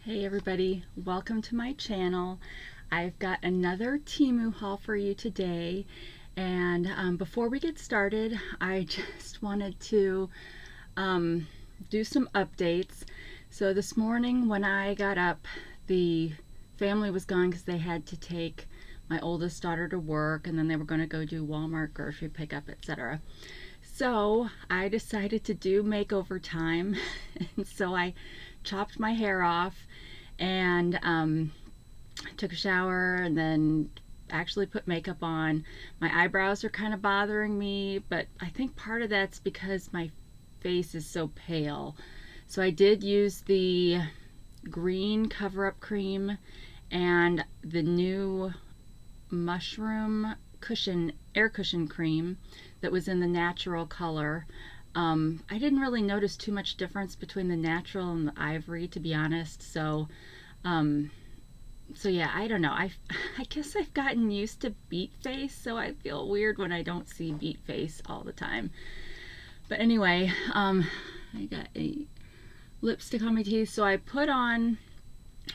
Hey everybody, welcome to my channel. I've got another Temu haul for you today, and before we get started, I just wanted to do some updates. So this morning when I got up, the family was gone because they had to take my oldest daughter to work, and then they were going to go do Walmart grocery pickup, etc. So I decided to do makeover time, and so I chopped my hair off and took a shower and then actually put makeup on. My eyebrows are kind of bothering me, but I think part of that's because my face is so pale. So I did use the green cover-up cream and the new mushroom cushion, air cushion cream that was in the natural color. I didn't really notice too much difference between the natural and the ivory, to be honest. So yeah, I don't know. I guess I've gotten used to beet face, so I feel weird when I don't see beet face all the time. But anyway, I got a lipstick on my teeth, so I put on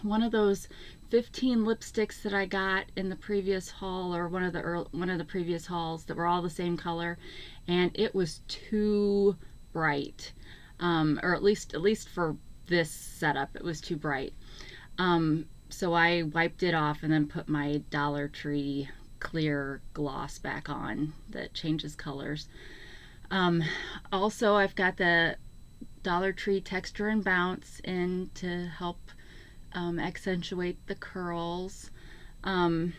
one of those 15 lipsticks that I got in the previous haul, or one of the previous hauls, that were all the same color, and it was too bright, or at least for this setup, it was too bright. So I wiped it off and then put my Dollar Tree clear gloss back on that changes colors. Also, I've got the Dollar Tree Texture and Bounce in to help accentuate the curls. And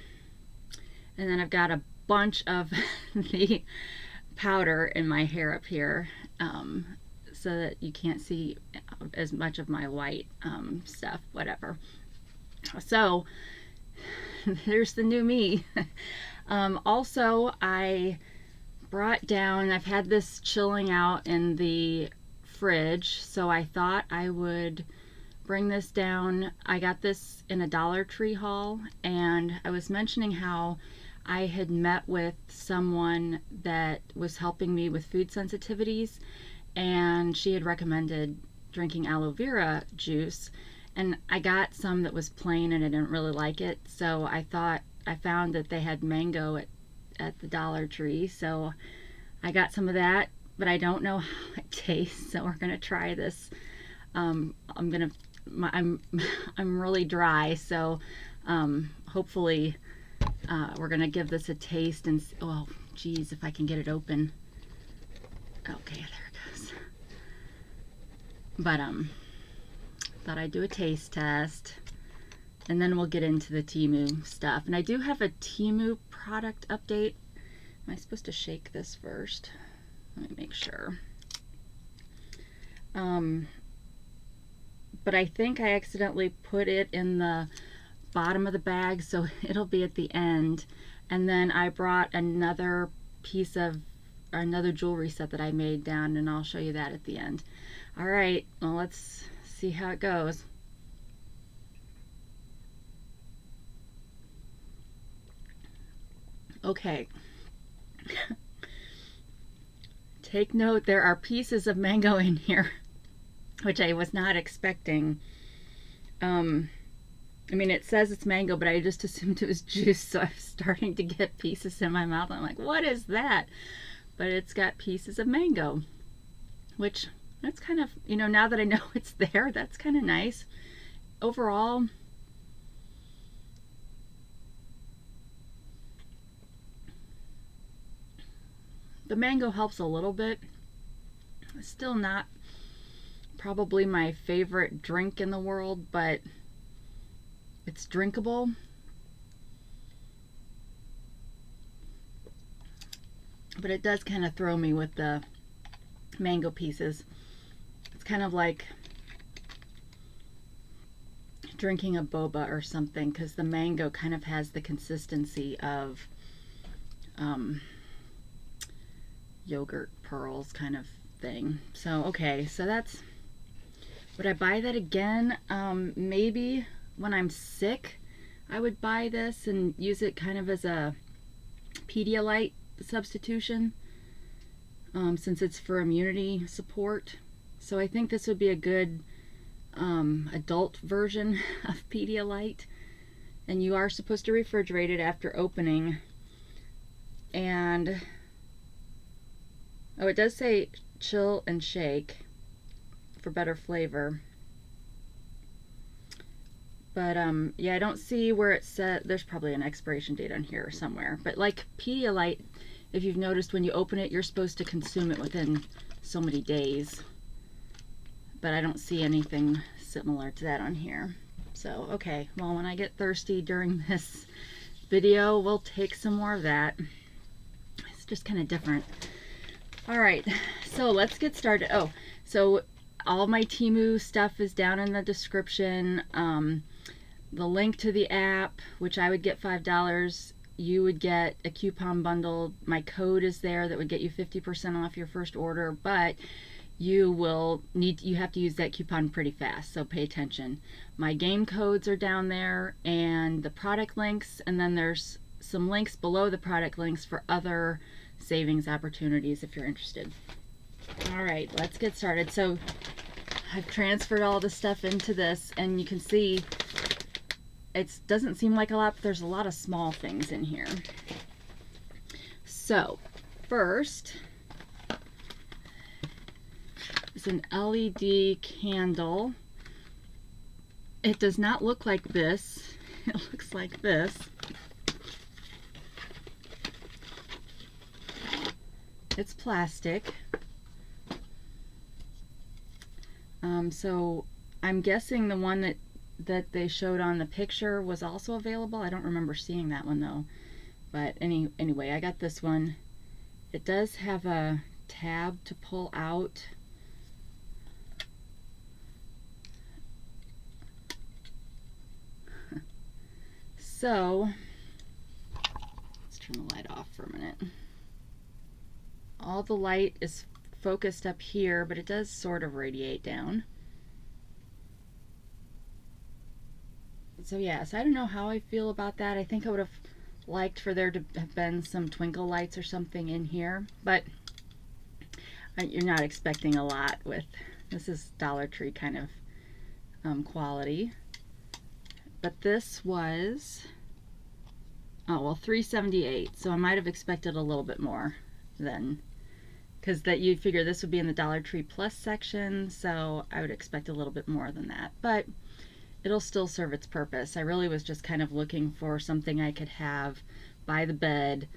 then I've got a bunch of the powder in my hair up here, so that you can't see as much of my white stuff, whatever. So there's the new me. Also, I brought down, I've had this chilling out in the fridge, so I thought I would bring this down. I got this in a Dollar Tree haul, and I was mentioning how I had met with someone that was helping me with food sensitivities, and she had recommended drinking aloe vera juice, and I got some that was plain and I didn't really like it, so I found that they had mango at the Dollar Tree, so I got some of that, but I don't know how it tastes, so we're gonna try this. I'm really dry, so hopefully we're gonna give this a taste and oh geez, if I can get it open. Okay, there it goes. But thought I'd do a taste test, and then we'll get into the Temu stuff. And I do have a Temu product update. Am I supposed to shake this first? Let me make sure. But I think I accidentally put it in the bottom of the bag, so it'll be at the end. And then I brought another piece of, or another jewelry set that I made down, and I'll show you that at the end. All right, well, let's see how it goes. Okay. Take note, there are pieces of mango in here, which I was not expecting. I mean, it says it's mango, but I just assumed it was juice, so I'm starting to get pieces in my mouth. I'm like, what is that? But it's got pieces of mango, which, that's kind of, you know, now that I know it's there, that's kind of nice. Overall, the mango helps a little bit. It's still not probably my favorite drink in the world, but it's drinkable. But it does kind of throw me with the mango pieces. It's kind of like drinking a boba or something, because the mango kind of has the consistency of yogurt pearls kind of thing. So okay, so that's, would I buy that again? Maybe when I'm sick I would buy this and use it kind of as a Pedialyte substitution, since it's for immunity support. So I think this would be a good adult version of Pedialyte, and you are supposed to refrigerate it after opening. And oh, it does say chill and shake for better flavor. But yeah, I don't see where it said. There's probably an expiration date on here somewhere. But like Pedialyte, if you've noticed, when you open it, you're supposed to consume it within so many days. But I don't see anything similar to that on here. So, okay, well, when I get thirsty during this video, we'll take some more of that. It's just kind of different. All right, so let's get started. Oh, so all my Temu stuff is down in the description. The link to the app, which I would get $5, you would get a coupon bundle. My code is there that would get you 50% off your first order, but you have to use that coupon pretty fast, so pay attention. My game codes are down there, and the product links, and then there's some links below the product links for other savings opportunities if you're interested. All right, let's get started. So I've transferred all the stuff into this, and you can see it doesn't seem like a lot, but there's a lot of small things in here. So first is an LED candle. It does not look like this. It looks like this. It's plastic. So I'm guessing the one that they showed on the picture was also available. I don't remember seeing that one though. But anyway, I got this one. It does have a tab to pull out. So let's turn the light off for a minute. All the light is focused up here, but it does sort of radiate down. So yeah, so I don't know how I feel about that. I think I would have liked for there to have been some twinkle lights or something in here, but you're not expecting a lot with this. Is Dollar Tree kind of quality. But this was, oh well, $3.78, so I might have expected a little bit more then, because that you'd figure this would be in the Dollar Tree Plus section, so I would expect a little bit more than that, but it'll still serve its purpose. I really was just kind of looking for something I could have by the bed,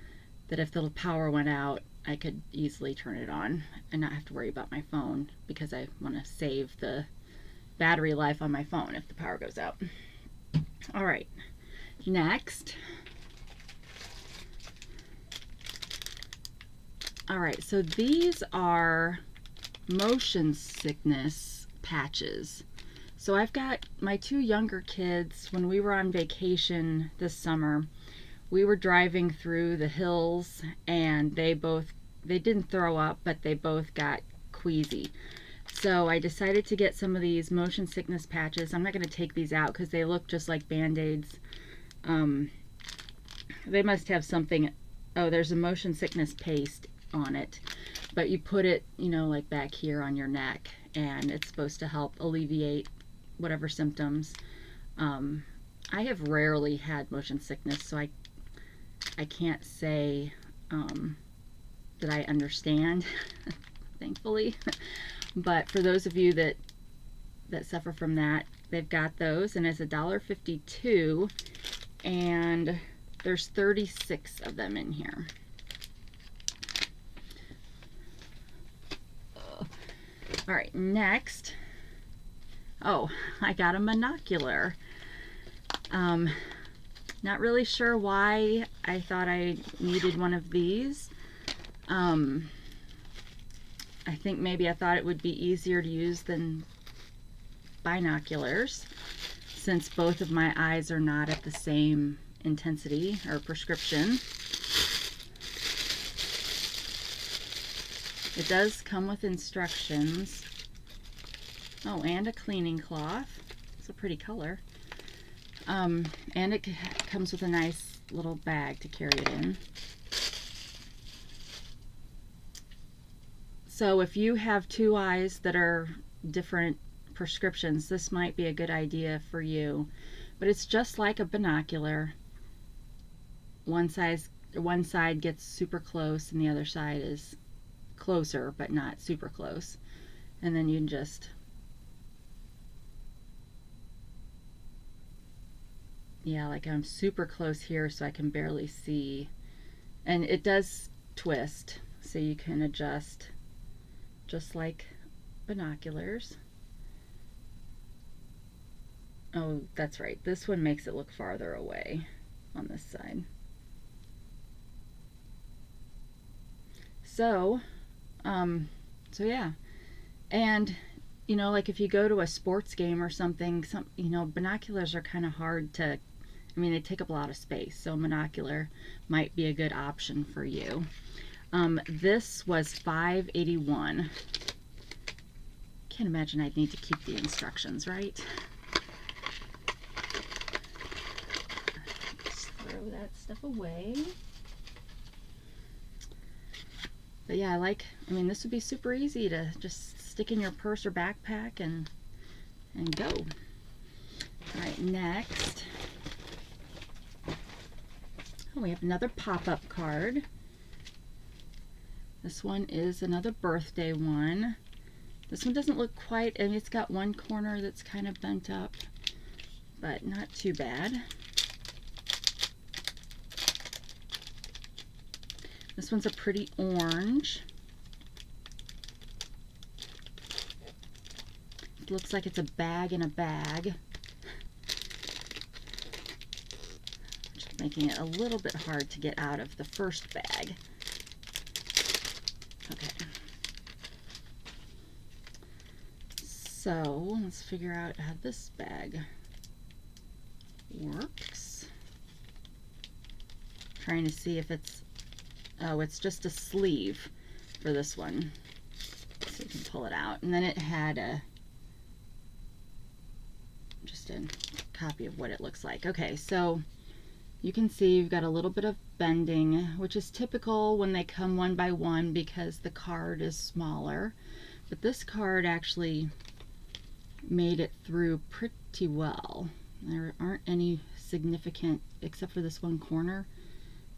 that if the power went out, I could easily turn it on and not have to worry about my phone, because I want to save the battery life on my phone if the power goes out. All right, next. All right, so these are motion sickness patches. So I've got my two younger kids. When we were on vacation this summer, we were driving through the hills, and they didn't throw up, but they both got queasy. So I decided to get some of these motion sickness patches. I'm not going to take these out because they look just like Band-Aids. They must have something. Oh, there's a motion sickness paste on it, but you put it, you know, like back here on your neck, and it's supposed to help alleviate whatever symptoms. I have rarely had motion sickness, so I can't say that I understand, thankfully. But for those of you that suffer from that, they've got those, and it's $1.52, and there's 36 of them in here. All right, next. Oh, I got a Monocular. Not really sure why I thought I needed one of these. I think maybe I thought it would be easier to use than binoculars, since both of my eyes are not at the same intensity or prescription. It does come with instructions. Oh, and a cleaning cloth. It's a pretty color. And it comes with a nice little bag to carry it in. So if you have two eyes that are different prescriptions, this might be a good idea for you. But it's just like a binocular. One side gets super close and the other side is closer but not super close. And then you can just, yeah, like I'm super close here so I can barely see. And it does twist, so you can adjust just like binoculars. Oh, that's right. This one makes it look farther away on this side. So yeah. And, you know, like if you go to a sports game or something, you know, binoculars are kind of hard to, I mean, they take up a lot of space. So a monocular might be a good option for you. This was $5.81. Can't imagine I'd need to keep the instructions, right? Just throw that stuff away. But yeah, I mean, this would be super easy to just stick in your purse or backpack and go. All right, next. Oh, we have another pop-up card. This one is another birthday one. This one doesn't look quite, I mean, it's got one corner that's kind of bent up, but not too bad. This one's a pretty orange. It looks like it's a bag in a bag, which is making it a little bit hard to get out of the first bag. Okay. So let's figure out how this bag works. Trying to see if it's, oh, it's just a sleeve for this one. So you can pull it out. And then it had just a copy of what it looks like. Okay, so you can see you've got a little bit of bending, which is typical when they come one by one because the card is smaller. But this card actually made it through pretty well. There aren't any significant, except for this one corner,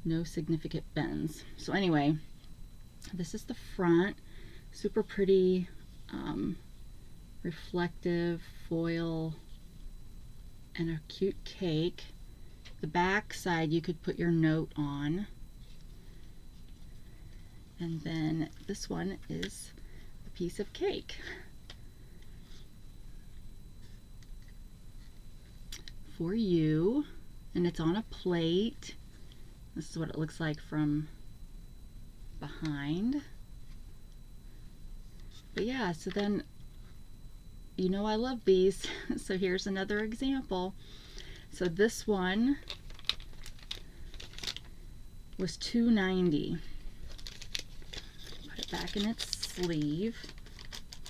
no significant bends. So anyway, this is the front. Super pretty, reflective foil and a cute cake. The back side you could put your note on. And then this one is a piece of cake. For you, and it's on a plate. This is what it looks like from behind. But yeah, so then, you know I love these, so here's another example. So this one was $2.90. Put it back in its sleeve.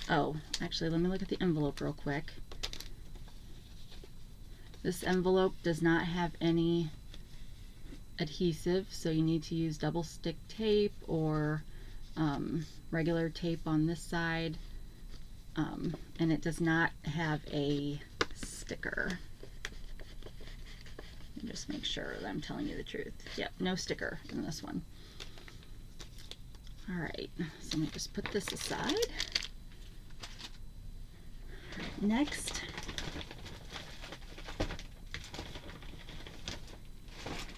Oh, actually, let me look at the envelope real quick. This envelope does not have any adhesive, so you need to use double stick tape or regular tape on this side, and it does not have a sticker. Just make sure that I'm telling you the truth. Yep, no sticker in this one. Alright, so let me just put this aside. Next,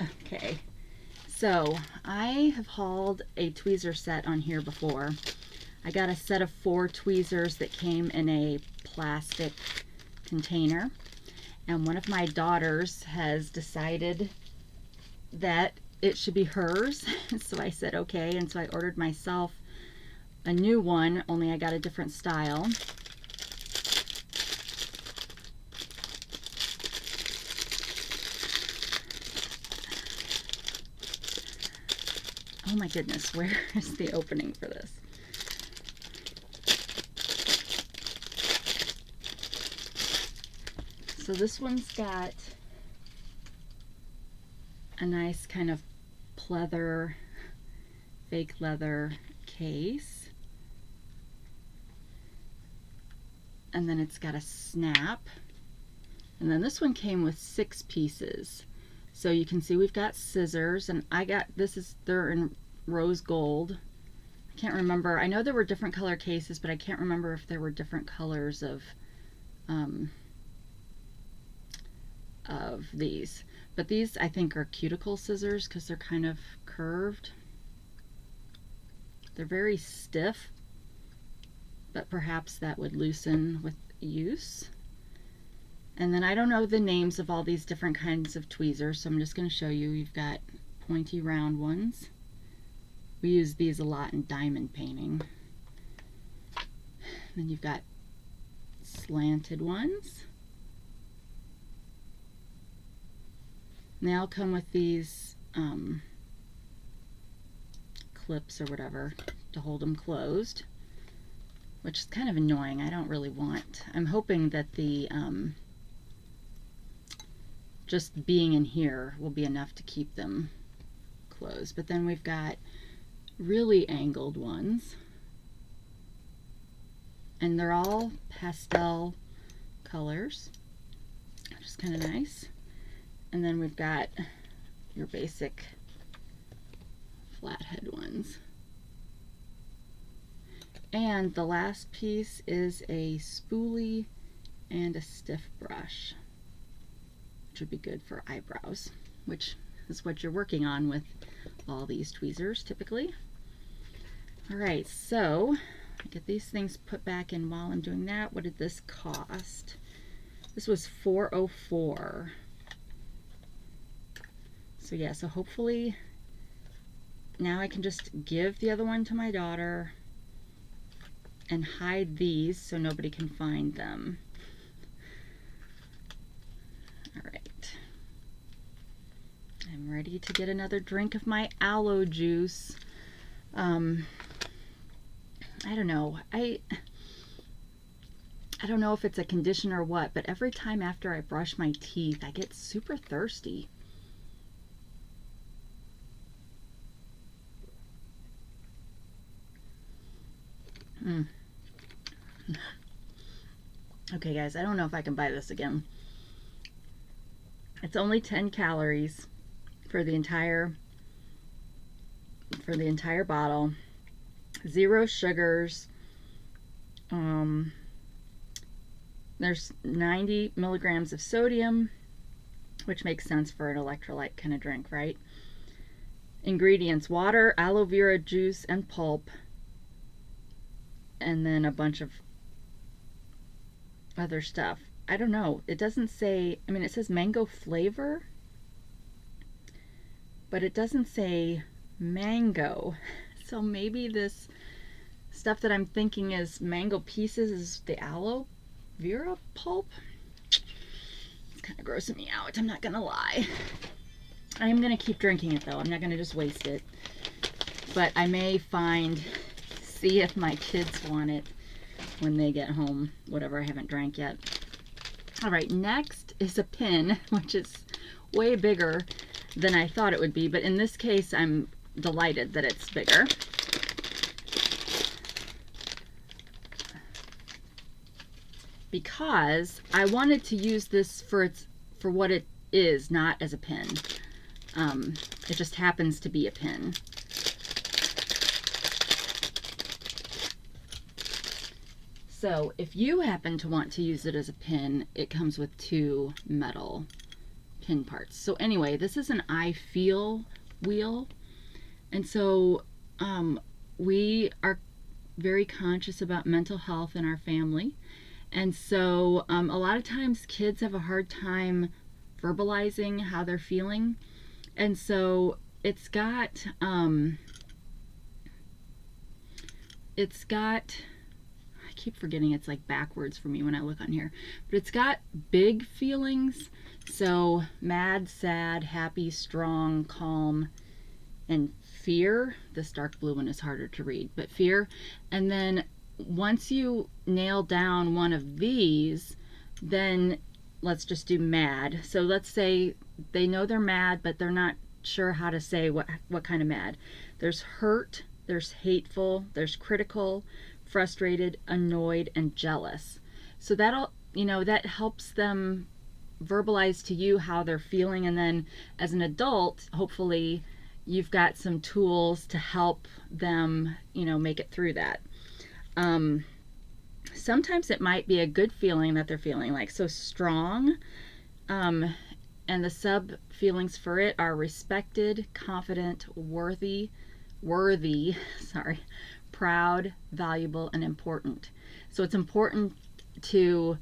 okay, so I have hauled a tweezer set on here before. I got a set of 4 tweezers that came in a plastic container, and one of my daughters has decided that it should be hers. So I said okay, and so I ordered myself a new one, only I got a different style. Oh my goodness, where is the opening for this? So this one's got a nice kind of pleather, fake leather case. and then it's got a snap. And then this one came with 6 pieces. So you can see we've got scissors, and I got, they're in rose gold. I can't remember. I know there were different color cases, but I can't remember if there were different colors of these. But these I think are cuticle scissors because they're kind of curved. They're very stiff, but perhaps that would loosen with use. And then I don't know the names of all these different kinds of tweezers, so I'm just going to show you. You've got pointy round ones. We use these a lot in diamond painting. Then you've got slanted ones. And they all come with these clips or whatever to hold them closed, which is kind of annoying. I don't really want. I'm hoping that the just being in here will be enough to keep them closed. But then we've got really angled ones, and they're all pastel colors, which is kind of nice. And then we've got your basic flathead ones. And the last piece is a spoolie and a stiff brush, which would be good for eyebrows, which is what you're working on with all these tweezers typically. All right, so I get these things put back in while I'm doing that. What did this cost? This was $4.04. So yeah, so hopefully now I can just give the other one to my daughter and hide these so nobody can find them. All right. I'm ready to get another drink of my aloe juice. I don't know. I don't know if it's a condition or what, but every time after I brush my teeth, I get super thirsty. Okay guys, I don't know if I can buy this again. It's only 10 calories for the entire bottle. 0 sugars. There's 90 milligrams of sodium, which makes sense for an electrolyte kind of drink, right? Ingredients: water, aloe vera juice, and pulp. And then a bunch of other stuff. I don't know. It doesn't say, I mean, it says mango flavor, but it doesn't say mango. So maybe this stuff that I'm thinking is mango pieces is the aloe vera pulp. It's kind of grossing me out, I'm not gonna lie. I am gonna keep drinking it though. I'm not gonna just waste it. But I may see if my kids want it when they get home, whatever I haven't drank yet. All right, next is a pin, which is way bigger than I thought it would be, but in this case I'm delighted that it's bigger. Because I wanted to use this for what it is, not as a pin. It just happens to be a pin. So if you happen to want to use it as a pin, it comes with 2 metal pin parts. So anyway, this is an I feel wheel. And so we are very conscious about mental health in our family. And so a lot of times kids have a hard time verbalizing how they're feeling. And so it's got I keep forgetting it's like backwards for me when I look on here, but it's got big feelings. So mad, sad, happy, strong, calm, and fear. This dark blue one is harder to read, but fear. And then once you nail down one of these, then let's just do mad. So let's say they know they're mad, but they're not sure how to say what kind of mad. There's hurt, there's hateful, there's critical, frustrated, annoyed, and jealous. So that'll, you know, that helps them verbalize to you how they're feeling, and then as an adult, hopefully you've got some tools to help them, you know, make it through that. Sometimes it might be a good feeling that they're feeling, like so strong, and the sub feelings for it are respected, confident, worthy, sorry, proud, valuable, and important. So it's important to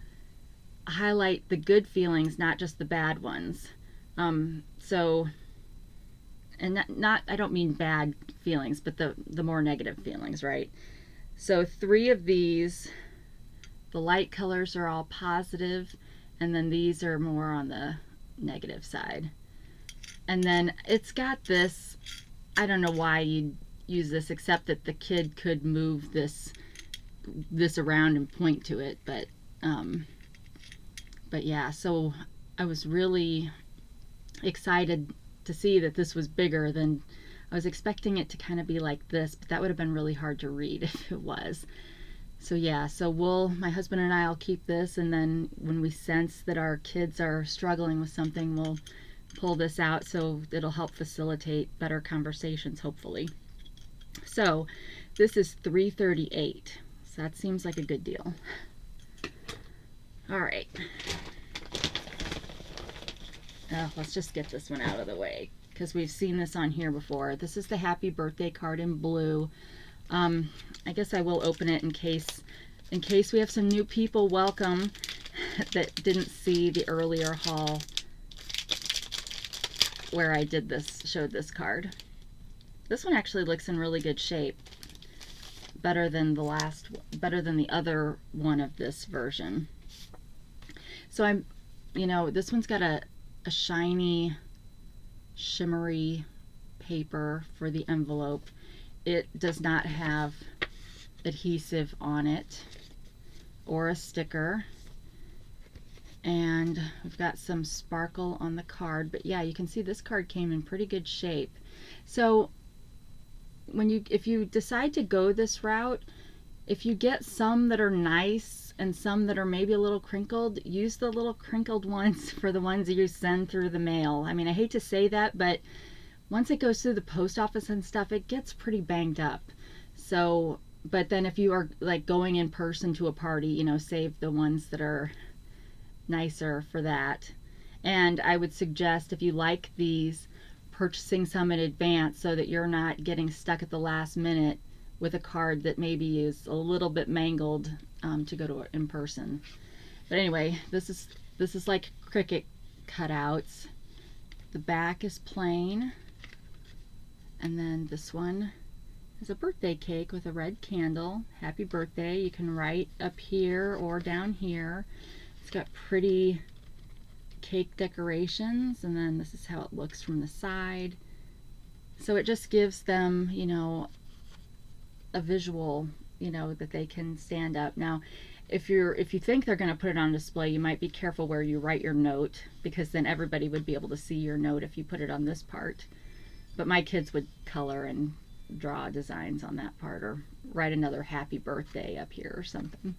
highlight the good feelings, not just the bad ones. So, and not I don't mean bad feelings, but the more negative feelings, right? So 3 of these, the light colors are all positive, and then these are more on the negative side. And then it's got this, I don't know why you'd use this, except that the kid could move this around and point to it, but yeah, so I was really excited to see that this was bigger than I was expecting it to kind of be like this, but that would have been really hard to read if it was. So yeah, so my husband and I will keep this, and then when we sense that our kids are struggling with something, we'll pull this out, so it'll help facilitate better conversations, hopefully. So this is $3.38, so that seems like a good deal. All right. Let's just get this one out of the way, because we've seen this on here before. This is the happy birthday card in blue. I guess I will open it in case we have some new people. Welcome that didn't see the earlier haul where I showed this card. This one actually looks in really good shape, better than the other one of this version. So this one's got a shiny, shimmery paper for the envelope. It does not have adhesive on it or a sticker, and we've got some sparkle on the card, but yeah, you can see this card came in pretty good shape. So if you decide to go this route, if you get some that are nice and some that are maybe a little crinkled, use the little crinkled ones for the ones that you send through the mail. I mean, I hate to say that, but once it goes through the post office and stuff, it gets pretty banged up. So, but then if you are like going in person to a party, save the ones that are nicer for that. And I would suggest, if you like these, purchasing some in advance so that you're not getting stuck at the last minute with a card that maybe is a little bit mangled to go to in person. But anyway, this is like Cricut cutouts. The back is plain, and then this one is a birthday cake with a red candle. Happy birthday. You can write up here or down here. It's got pretty cake decorations, and then this is how it looks from the side. So it just gives them, a visual, that they can stand up. Now, if you think they're going to put it on display, you might be careful where you write your note, because then everybody would be able to see your note if you put it on this part. But my kids would color and draw designs on that part, or write another happy birthday up here or something.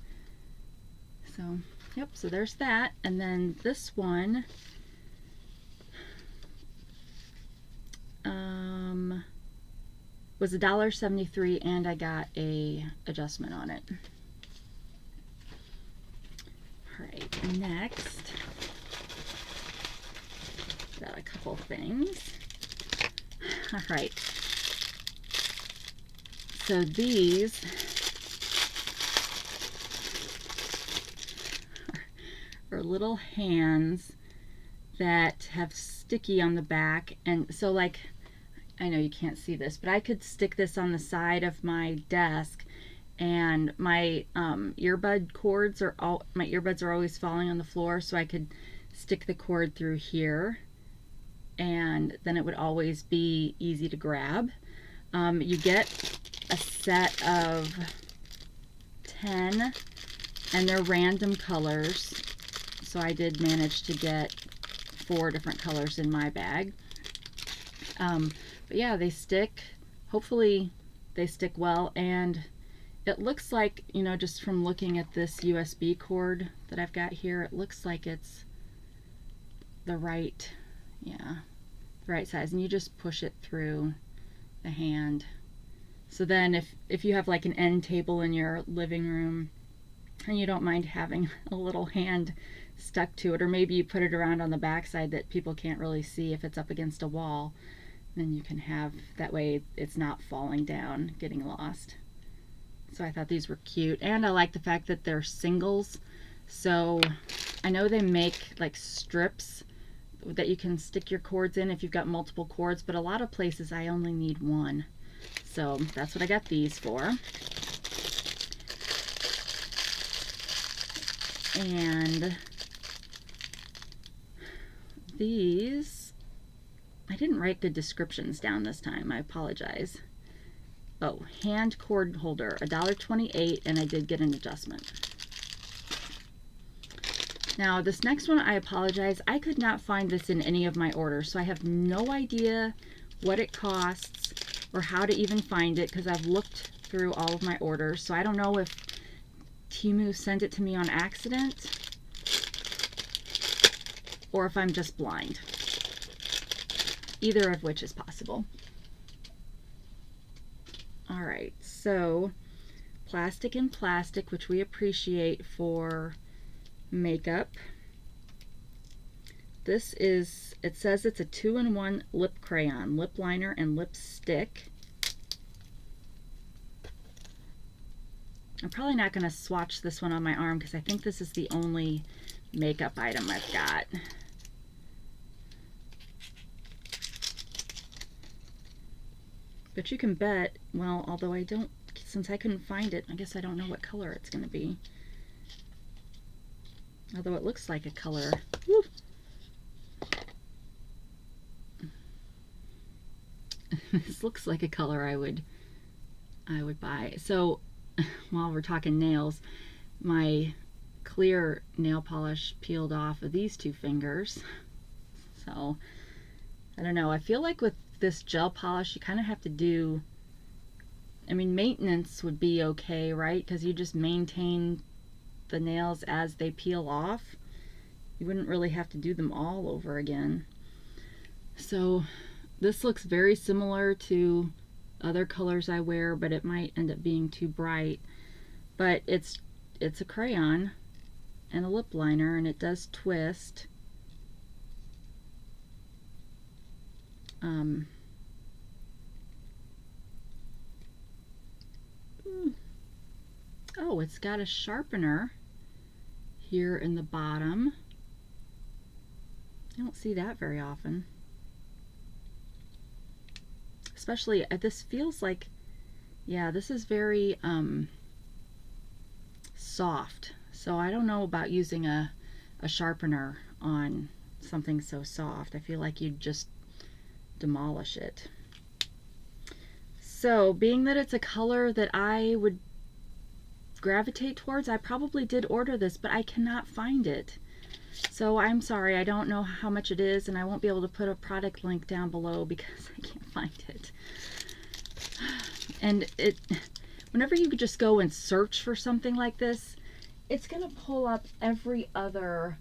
So, yep, so there's that. And then this one was $1.73, and I got a adjustment on it. All right, next, got a couple things. All right, so these are little hands that have sticky on the back, and so, like, I know you can't see this, but I could stick this on the side of my desk, and my earbuds are always falling on the floor, so I could stick the cord through here, and then it would always be easy to grab. You get a set of 10, and they're random colors, so I did manage to get 4 different colors in my bag. But yeah, they stick. Hopefully they stick well, and it looks like, you know, just from looking at this USB cord that I've got here, it looks like it's the right, yeah, the right size. And you just push it through the hand. So then if you have like an end table in your living room and you don't mind having a little hand stuck to it, or maybe you put it around on the backside that people can't really see if it's up against a wall, then you can have, that way it's not falling down, getting lost. So I thought these were cute, and I like the fact that they're singles. So I know they make like strips that you can stick your cords in if you've got multiple cords, but a lot of places I only need one. So that's what I got these for. And these, I didn't write good descriptions down this time, I apologize. Oh, hand cord holder, $1.28, and I did get an adjustment. Now this next one, I apologize, I could not find this in any of my orders, so I have no idea what it costs or how to even find it, because I've looked through all of my orders, so I don't know if Temu sent it to me on accident or if I'm just blind. Either of which is possible. Alright, so plastic and plastic, which we appreciate for makeup. This is, it says it's a 2-in-1 lip crayon, lip liner and lipstick. I'm probably not going to swatch this one on my arm because I think this is the only makeup item I've got. But you can bet, well, although I don't, since I couldn't find it, I guess I don't know what color it's going to be. Although it looks like a color. Woo. This looks like a color I would buy. So while we're talking nails, my clear nail polish peeled off of these two fingers. So I don't know. I feel like with this gel polish, you kind of have to do, I mean, maintenance would be okay, right? Because you just maintain the nails as they peel off. You wouldn't really have to do them all over again. So this looks very similar to other colors I wear, but it might end up being too bright. But it's a crayon and a lip liner, and it does twist. Oh, it's got a sharpener here in the bottom. I don't see that very often. Especially, this feels like, yeah, this is very soft. So I don't know about using a sharpener on something so soft. I feel like you'd just demolish it. So being that it's a color that I would gravitate towards, I probably did order this, but I cannot find it. So I'm sorry, I don't know how much it is, and I won't be able to put a product link down below because I can't find it. And whenever you just go and search for something like this, it's gonna pull up every other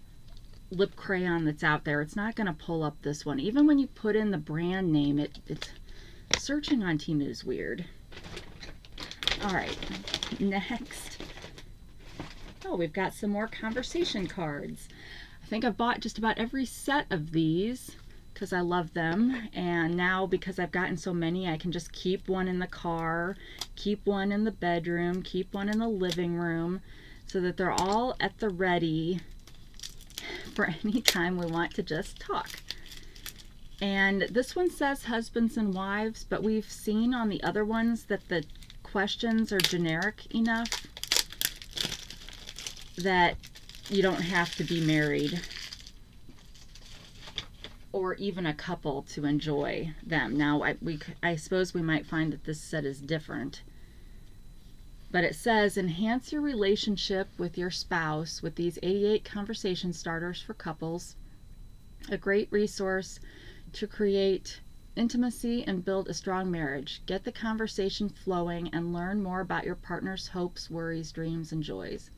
lip crayon that's out there. It's not gonna pull up this one. Even when you put in the brand name, it's searching on Temu is weird. Alright, next. Oh, we've got some more conversation cards. I think I've bought just about every set of these because I love them, and now because I've gotten so many, I can just keep one in the car, keep one in the bedroom, keep one in the living room, so that they're all at the ready for any time we want to just talk. And this one says husbands and wives, but we've seen on the other ones that the questions are generic enough that you don't have to be married or even a couple to enjoy them. Now, I suppose we might find that this set is different. But it says, enhance your relationship with your spouse with these 88 conversation starters for couples. A great resource to create intimacy and build a strong marriage. Get the conversation flowing and learn more about your partner's hopes, worries, dreams, and joys.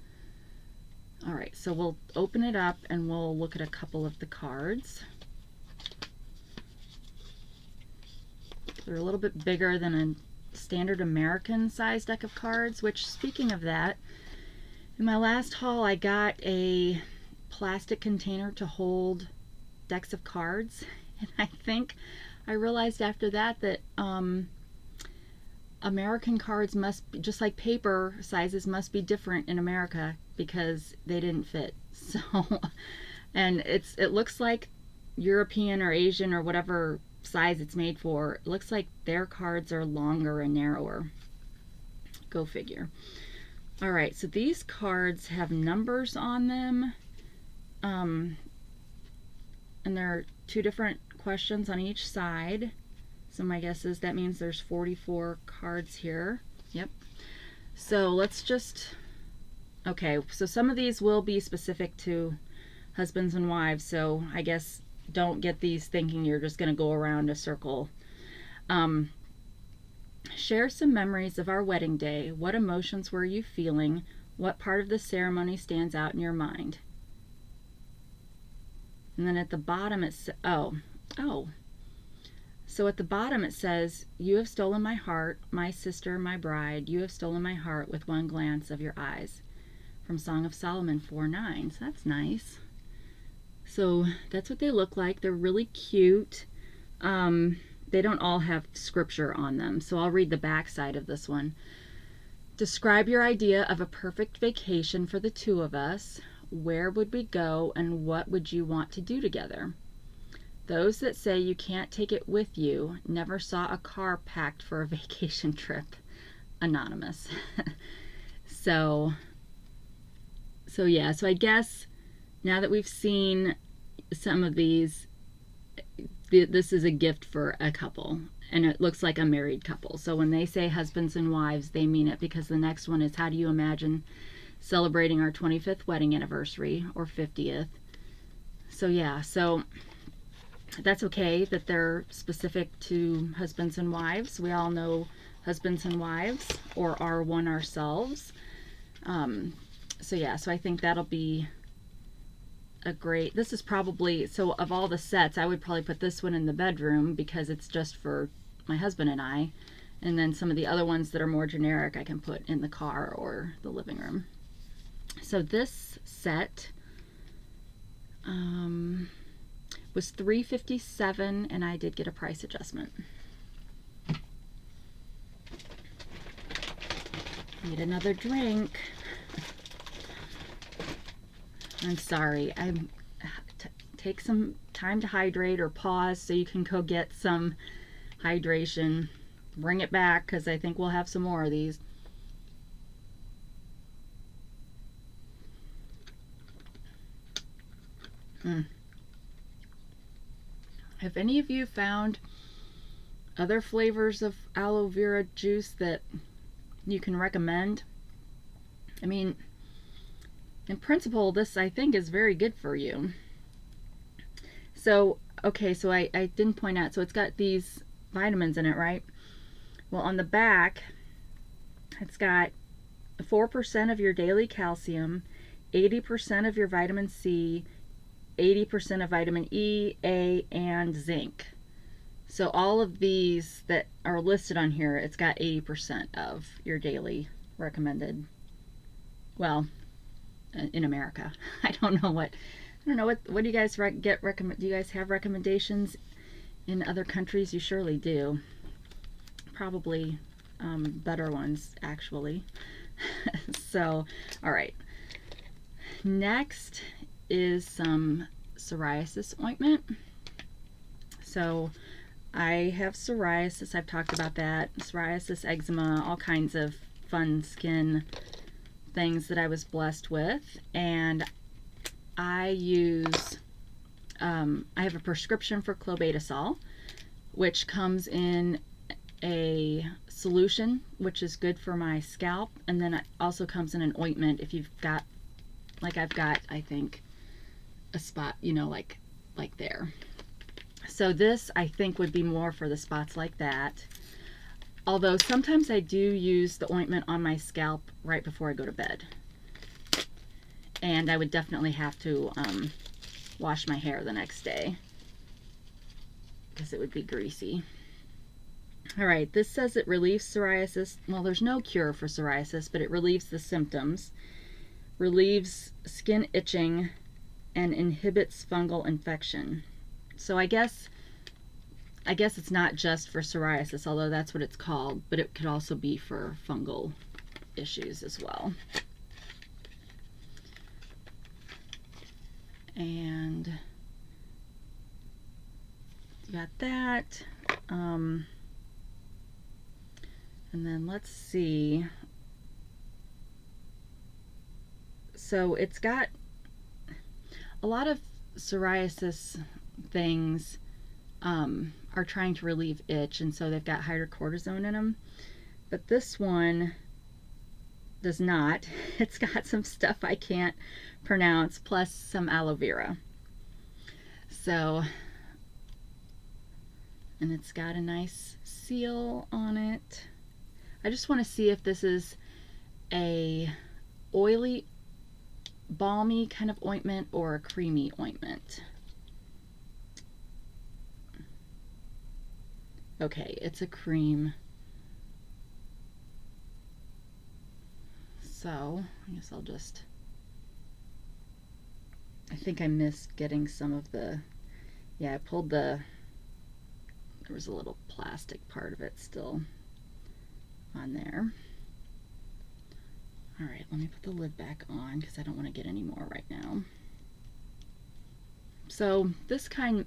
All right, so we'll open it up and we'll look at a couple of the cards. They're a little bit bigger than a standard American size deck of cards, which, speaking of that, in my last haul I got a plastic container to hold decks of cards, and I think I realized after that that American cards must be, just like paper sizes must be different in America because they didn't fit. So, and it looks like European or Asian or whatever size it's made for, it looks like their cards are longer and narrower. Go figure. All right, so these cards have numbers on them, and there are 2 different questions on each side. So my guess is that means there's 44 cards here. Yep. So let's just, okay, so some of these will be specific to husbands and wives, so I guess don't get these thinking you're just going to go around a circle. Share some memories of our wedding day. What emotions were you feeling? What part of the ceremony stands out in your mind? And then at the bottom it's, so at the bottom it says, you have stolen my heart, my sister, my bride. You have stolen my heart with one glance of your eyes. From Song of Solomon 4:9. So that's nice. So that's what they look like. They're really cute. They don't all have scripture on them, so I'll read the back side of this one. Describe your idea of a perfect vacation for the 2 of us. Where would we go and what would you want to do together? Those that say you can't take it with you never saw a car packed for a vacation trip. Anonymous. So yeah, so I guess now that we've seen some of these, this is a gift for a couple, and it looks like a married couple. So when they say husbands and wives, they mean it, because the next one is, how do you imagine celebrating our 25th wedding anniversary or 50th? So yeah, so that's okay that they're specific to husbands and wives. We all know husbands and wives, or are one ourselves. So yeah, so I think that'll be a great, this is probably, so of all the sets, I would probably put this one in the bedroom because it's just for my husband and I. And then some of the other ones that are more generic I can put in the car or the living room. So this set was $357, and I did get a price adjustment. Need another drink. I'm sorry. Take some time to hydrate or pause so you can go get some hydration. Bring it back because I think we'll have some more of these. Have any of you found other flavors of aloe vera juice that you can recommend? I mean, in principle, this I think is very good for you. So, okay, so I didn't point out, so it's got these vitamins in it, right? Well, on the back, it's got 4% of your daily calcium, 80% of your vitamin C, 80% of vitamin E, A, and zinc. So all of these that are listed on here, it's got 80% of your daily recommended. Well, in America. I don't know what do you guys get recommend? Do you guys have recommendations in other countries? You surely do. Probably better ones, actually. So, all right. Next is some psoriasis ointment. So I have psoriasis. I've talked about that. Psoriasis, eczema, all kinds of fun skin things that I was blessed with, and I use I have a prescription for clobetasol, which comes in a solution, which is good for my scalp, and then it also comes in an ointment if you've got, like I've got, I think, a spot, you know, like there. So this, I think, would be more for the spots like that. Although sometimes I do use the ointment on my scalp right before I go to bed. And I would definitely have to wash my hair the next day because it would be greasy. All right, this says it relieves psoriasis. Well, there's no cure for psoriasis, but it relieves the symptoms, relieves skin itching, and inhibits fungal infection. So I guess it's not just for psoriasis, although that's what it's called, but it could also be for fungal issues as well. And you got that. And then let's see. So it's got a lot of psoriasis things are trying to relieve itch, and so they've got hydrocortisone in them. But this one does not. It's got some stuff I can't pronounce, plus some aloe vera. So, and it's got a nice seal on it. I just want to see if this is a oily, balmy kind of ointment or a creamy ointment. Okay, it's a cream. So, I guess I'll just, I think I missed getting some of the, yeah, I pulled there was a little plastic part of it still on there. All right, let me put the lid back on because I don't want to get any more right now. So this kind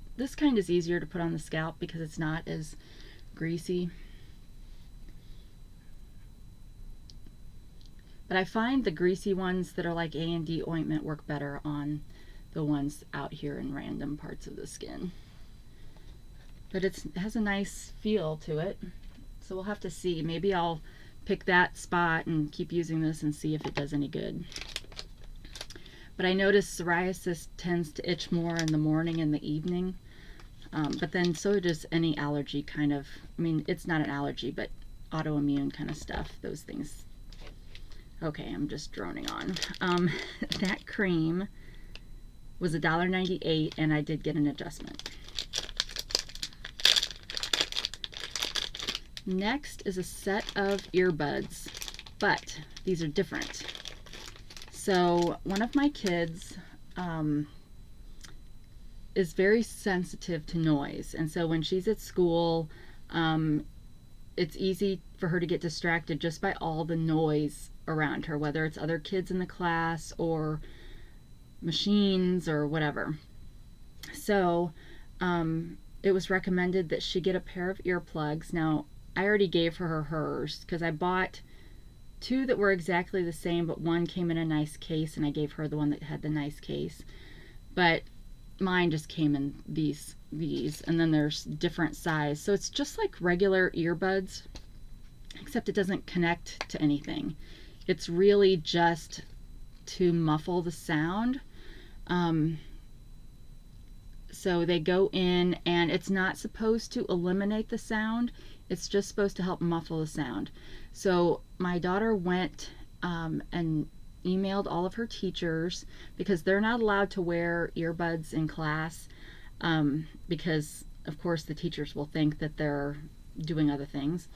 is easier to put on the scalp because it's not as greasy. But I find the greasy ones that are like A&D ointment work better on the ones out here in random parts of the skin. But it has a nice feel to it. So we'll have to see. Maybe I'll pick that spot and keep using this and see if it does any good. But I notice psoriasis tends to itch more in the morning and the evening. But then so does any allergy kind of, I mean, it's not an allergy, but autoimmune kind of stuff, those things. Okay, I'm just droning on. That cream was $1.98 and I did get an adjustment. Next is a set of earbuds, but these are different. So one of my kids is very sensitive to noise, and so when she's at school, it's easy for her to get distracted just by all the noise around her, whether it's other kids in the class or machines or whatever. So it was recommended that she get a pair of earplugs. Now, I already gave her hers because I bought two that were exactly the same, but one came in a nice case, and I gave her the one that had the nice case. But mine just came in these, and then there's different size. So it's just like regular earbuds, except it doesn't connect to anything. It's really just to muffle the sound. So they go in, and it's not supposed to eliminate the sound. It's just supposed to help muffle the sound. So my daughter went and emailed all of her teachers, because they're not allowed to wear earbuds in class, because of course the teachers will think that they're doing other things.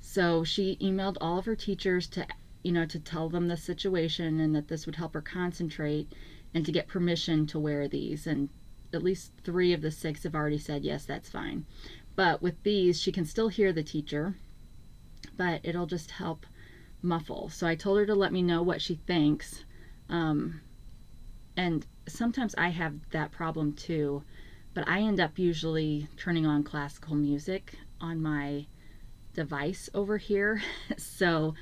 So she emailed all of her teachers to, to tell them the situation and that this would help her concentrate, and to get permission to wear these. And at least 3 of the 6 have already said yes, that's fine. But with these, she can still hear the teacher, but it'll just help muffle. So I told her to let me know what she thinks. And sometimes I have that problem too, but I end up usually turning on classical music on my device over here. So,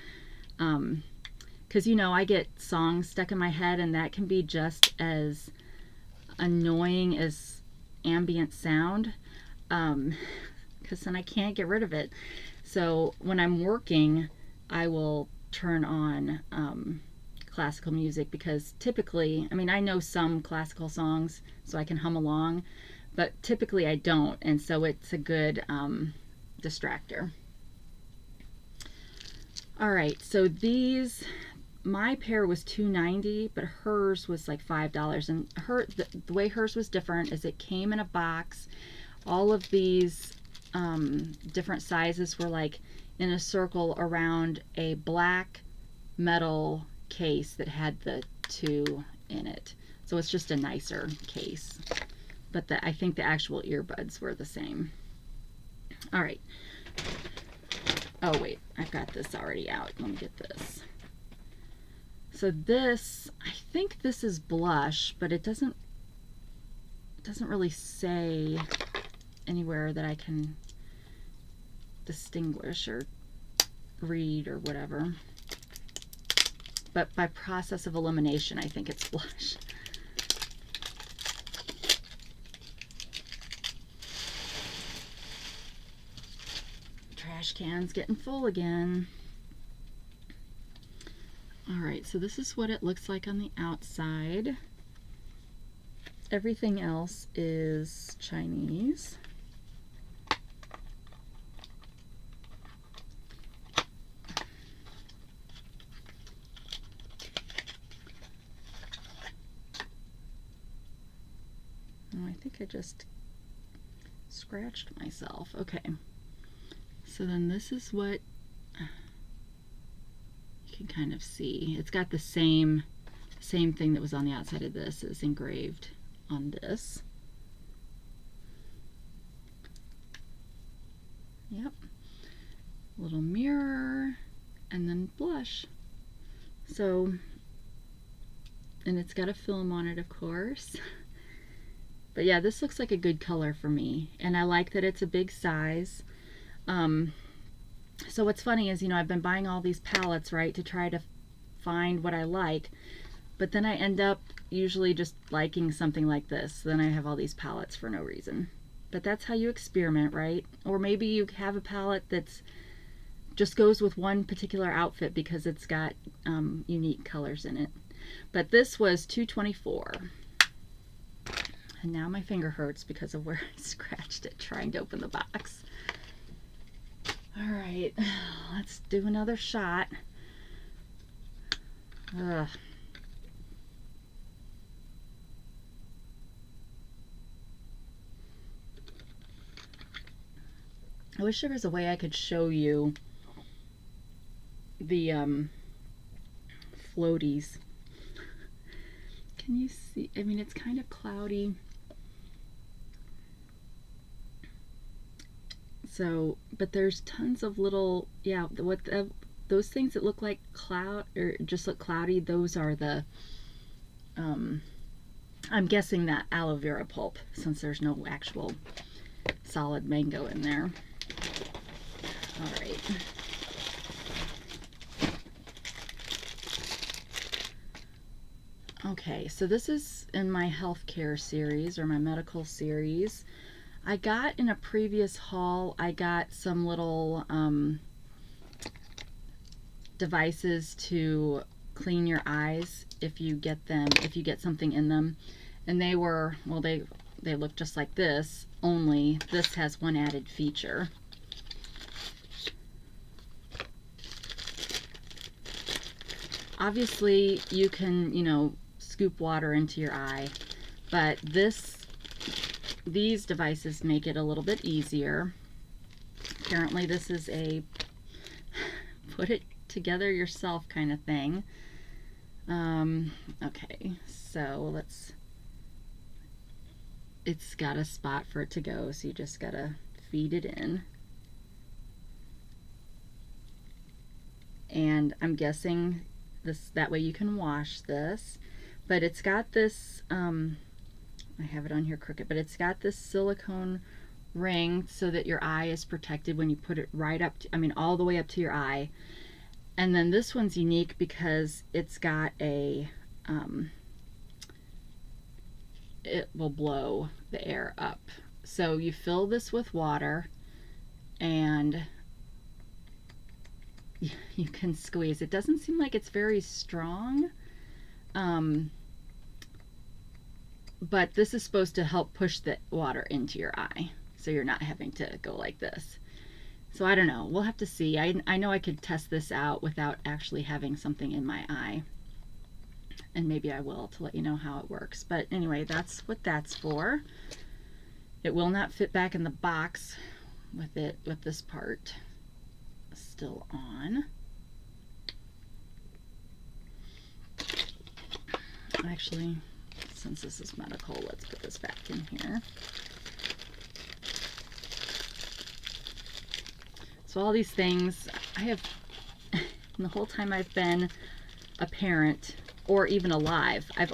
because I get songs stuck in my head, and that can be just as annoying as ambient sound, because then I can't get rid of it. So when I'm working, I will turn on classical music, because typically, I know some classical songs so I can hum along, but typically I don't, and so it's a good distractor. All right, so these, my pair was $2.90, but hers was like $5. And the way hers was different is it came in a box. All of these different sizes were like in a circle around a black metal case that had the 2 in it. So it's just a nicer case. But I think the actual earbuds were the same. All right. Oh wait, I've got this already out. Let me get this. So this, I think this is blush, but it doesn't really say anywhere that I can distinguish or read or whatever. But by process of elimination, I think it's blush. Trash can's getting full again. Alright, so this is what it looks like on the outside. Everything else is Chinese. Oh, I think I just scratched myself. Okay. So then this is what you can kind of see. It's got the same thing that was on the outside of this is engraved on this. Yep. Little mirror and then blush. So, and it's got a film on it, of course. But yeah, this looks like a good color for me. And I like that it's a big size. So what's funny is, you know, I've been buying all these palettes, right, to try to find what I like, but then I end up usually just liking something like this. Then I have all these palettes for no reason. But that's how you experiment, right? Or maybe you have a palette that's just goes with one particular outfit because it's got unique colors in it. But this was $2.24. And now my finger hurts because of where I scratched it trying to open the box. All right, let's do another shot. Ugh. I wish there was a way I could show you the floaties. Can you see? I mean, it's kind of cloudy. So, but there's tons of little, yeah, those things that look like cloud or just look cloudy, those are the, I'm guessing that aloe vera pulp, since there's no actual solid mango in there. All right. Okay, so this is in my healthcare series or my medical series. I got in a previous haul, I got some little devices to clean your eyes if you get something in them. And they were, well, they look just like this, only this has one added feature. Obviously, you can, you know, scoop water into your eye, but these devices make it a little bit easier. Apparently this is a put it together yourself kind of thing. Okay, so it's got a spot for it to go, so you just gotta feed it in. And I'm guessing that way you can wash this, but it's got this, I have it on here crooked, but it's got this silicone ring so that your eye is protected when you put it right up to, I mean, all the way up to your eye. And then this one's unique because it's got a, it will blow the air up. So you fill this with water and you can squeeze. It doesn't seem like it's very strong. but this is supposed to help push the water into your eye, so you're not having to go like this. So I don't know. We'll have to see. I know I could test this out without actually having something in my eye. And maybe I will, to let you know how it works. But anyway, that's what that's for. It will not fit back in the box with this part still on. Actually, since this is medical, let's put this back in here. So all these things, I have, the whole time I've been a parent, or even alive, I've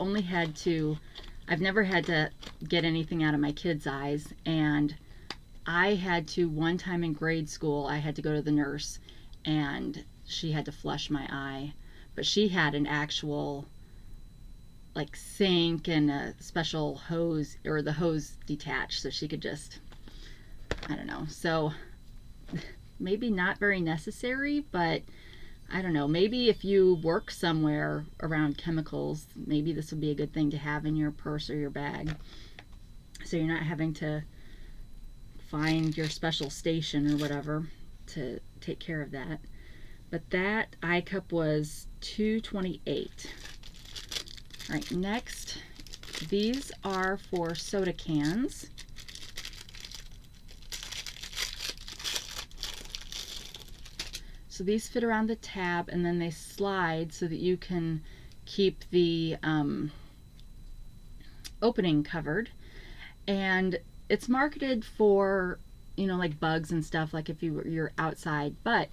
never had to get anything out of my kids' eyes. And I had to, one time in grade school, I had to go to the nurse and she had to flush my eye. But she had an actual like sink and a special hose, or the hose detached, so she could just, I don't know. So maybe not very necessary, but I don't know, maybe if you work somewhere around chemicals, maybe this would be a good thing to have in your purse or your bag, so you're not having to find your special station or whatever to take care of that. But that eye cup was $2.28. All right, next, these are for soda cans. So these fit around the tab, and then they slide so that you can keep the opening covered. And it's marketed for, you know, like bugs and stuff, like if you're outside. But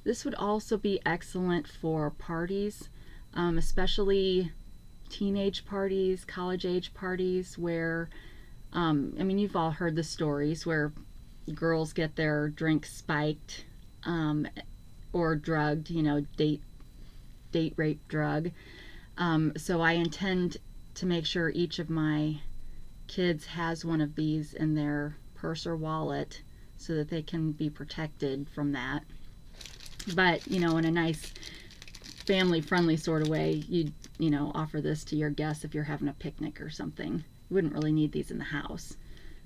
this would also be excellent for parties, especially teenage parties, college age parties, where, I mean, you've all heard the stories where girls get their drinks spiked, or drugged, you know, date rape drug. So I intend to make sure each of my kids has one of these in their purse or wallet so that they can be protected from that. But, you know, in a nice family friendly sort of way, you know, offer this to your guests if you're having a picnic or something. You wouldn't really need these in the house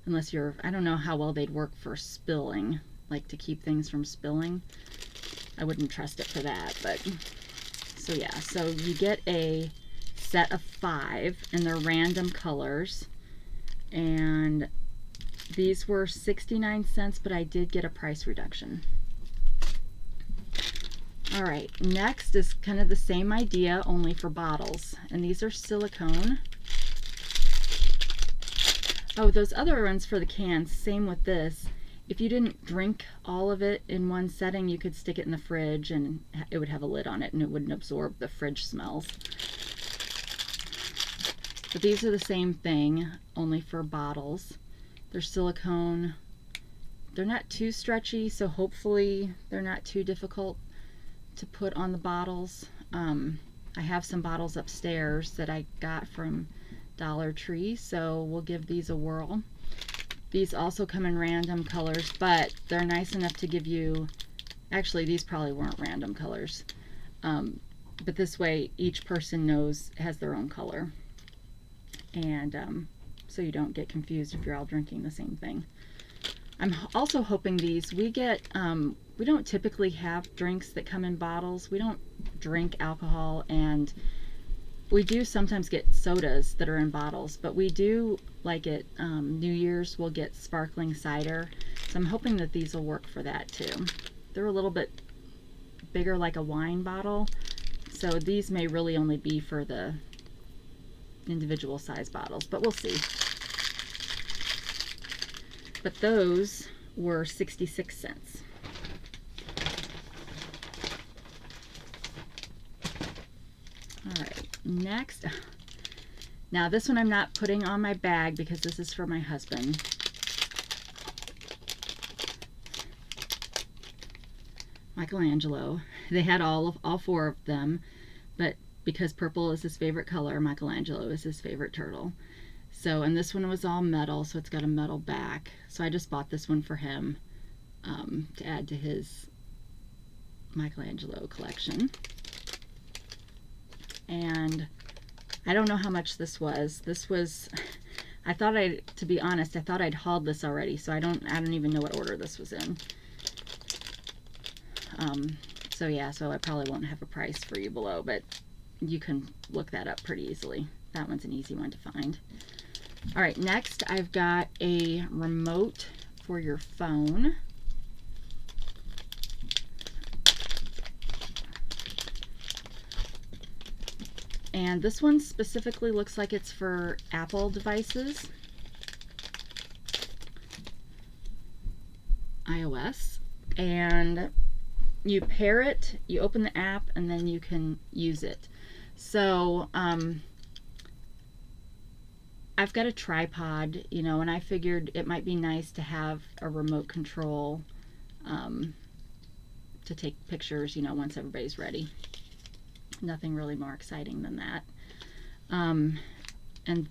unless you're, I don't know how well they'd work for spilling, like to keep things from spilling. I wouldn't trust it for that, but so yeah, so you get a set of 5 and they're random colors, and these were 69 cents, but I did get a price reduction. All right, next is kind of the same idea, only for bottles, and these are silicone. Oh, those other ones for the cans, same with this. If you didn't drink all of it in one setting, you could stick it in the fridge and it would have a lid on it and it wouldn't absorb the fridge smells. But these are the same thing, only for bottles. They're silicone. They're not too stretchy, so hopefully they're not too difficult to put on the bottles. I have some bottles upstairs that I got from Dollar Tree, so we'll give these a whirl. These also come in random colors, but they're nice enough to give you, actually these probably weren't random colors, but this way each person has their own color, and so you don't get confused if you're all drinking the same thing. I'm also hoping we don't typically have drinks that come in bottles. We don't drink alcohol, and we do sometimes get sodas that are in bottles, but we do, like at New Year's, we'll get sparkling cider. So I'm hoping that these will work for that too. They're a little bit bigger, like a wine bottle, so these may really only be for the individual size bottles, but we'll see. But those were 66 cents. All right, next, now this one I'm not putting on my bag because this is for my husband. Michelangelo. They had all 4 of them, but because purple is his favorite color, Michelangelo is his favorite turtle. So, and this one was all metal, so it's got a metal back. So I just bought this one for him to add to his Michelangelo collection. And I don't know how much this was. This was, to be honest, I thought I'd hauled this already, so I don't even know what order this was in. So yeah, so I probably won't have a price for you below, but you can look that up pretty easily. That one's an easy one to find. All right, next I've got a remote for your phone. And this one specifically looks like it's for Apple devices, iOS, and you pair it, you open the app, and then you can use it. So I've got a tripod, you know, and I figured it might be nice to have a remote control to take pictures, you know, once everybody's ready. Nothing really more exciting than that. And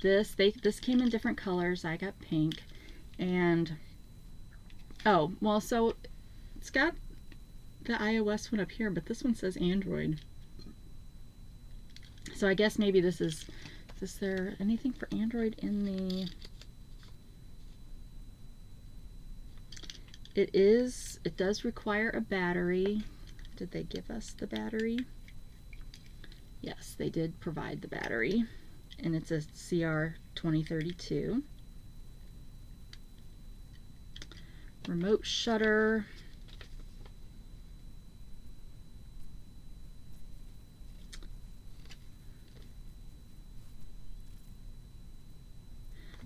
this came in different colors. I got pink, and oh well, so it's got the iOS one up here, but this one says Android. So I guess maybe this is there anything for Android in the... It does require a battery. Did they give us the battery? Yes, they did provide the battery, and it's a CR2032. Remote shutter.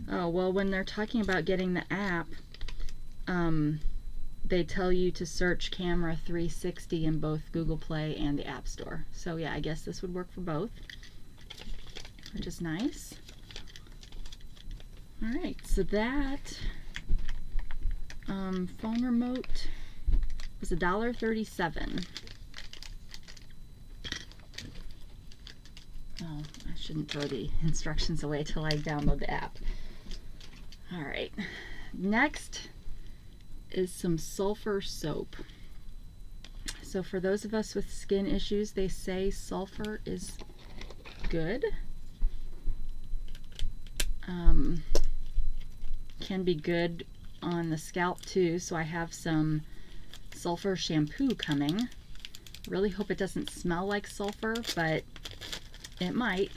Oh, well, when they're talking about getting the app, they tell you to search Camera 360 in both Google Play and the App Store. So yeah, I guess this would work for both, which is nice. All right, so that phone remote was $1.37. Oh, I shouldn't throw the instructions away till I download the app. All right, next is some Sulfur Soap. So for those of us with skin issues, they say sulfur is good. Can be good on the scalp too, so I have some sulfur shampoo coming. Really hope it doesn't smell like sulfur, but it might.